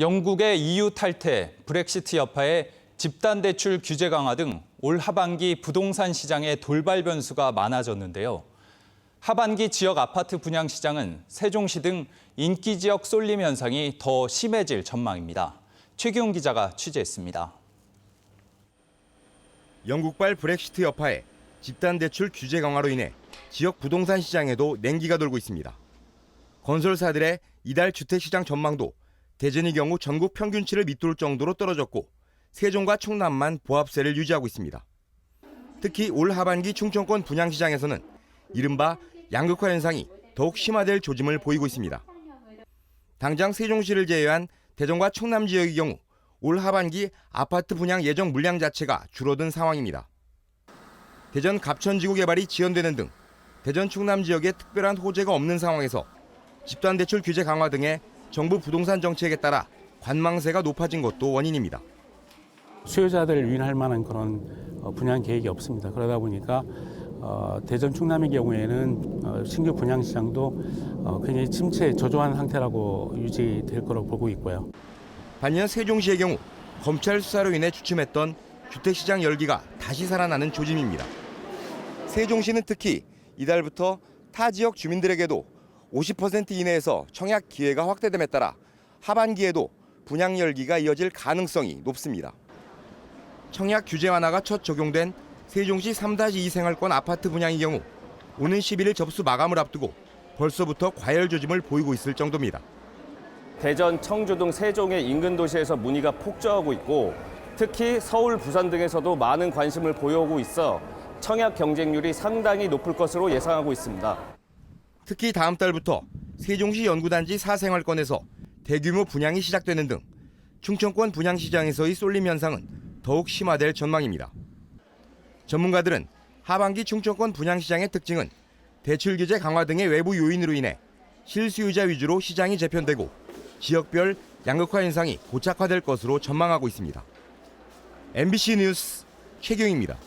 영국의 EU 탈퇴, 브렉시트 여파에 집단 대출 규제 강화 등 올 하반기 부동산 시장에 돌발 변수가 많아졌는데요. 하반기 지역 아파트 분양 시장은 세종시 등 인기 지역 쏠림 현상이 더 심해질 전망입니다. 최기용 기자가 취재했습니다. 영국발 브렉시트 여파에 집단 대출 규제 강화로 인해 지역 부동산 시장에도 냉기가 돌고 있습니다. 건설사들의 이달 주택시장 전망도 대전의 경우 전국 평균치를 밑돌 정도로 떨어졌고 세종과 충남만 보합세를 유지하고 있습니다. 특히 올 하반기 충청권 분양시장에서는 이른바 양극화 현상이 더욱 심화될 조짐을 보이고 있습니다. 당장 세종시를 제외한 대전과 충남 지역의 경우 올 하반기 아파트 분양 예정 물량 자체가 줄어든 상황입니다. 대전 갑천지구 개발이 지연되는 등 대전 충남 지역에 특별한 호재가 없는 상황에서 집단대출 규제 강화 등의 정부 부동산 정책에 따라 관망세가 높아진 것도 원인입니다. 수요자들을 위인할 만한 그런 분양 계획이 없습니다. 그러다 보니까 대전 충남의 경우에는 신규 분양 시장도 굉장히 침체 저조한 상태라고 유지될 거라고 보고 있고요. 반면 세종시의 경우 검찰 수사로 인해 주춤했던 주택시장 열기가 다시 살아나는 조짐입니다. 세종시는 특히 이달부터 타 지역 주민들에게도 50% 이내에서 청약 기회가 확대됨에 따라 하반기에도 분양 열기가 이어질 가능성이 높습니다. 청약 규제 완화가 첫 적용된 세종시 3-2 생활권 아파트 분양의 경우 오는 11일 접수 마감을 앞두고 벌써부터 과열 조짐을 보이고 있을 정도입니다. 대전, 청주 등 세종의 인근 도시에서 문의가 폭주하고 있고 특히 서울, 부산 등에서도 많은 관심을 보여오고 있어 청약 경쟁률이 상당히 높을 것으로 예상하고 있습니다. 특히 다음 달부터 세종시 연구단지 4생활권에서 대규모 분양이 시작되는 등 충청권 분양시장에서의 쏠림 현상은 더욱 심화될 전망입니다. 전문가들은 하반기 충청권 분양시장의 특징은 대출 규제 강화 등의 외부 요인으로 인해 실수요자 위주로 시장이 재편되고 지역별 양극화 현상이 고착화될 것으로 전망하고 있습니다. MBC 뉴스 최경입니다.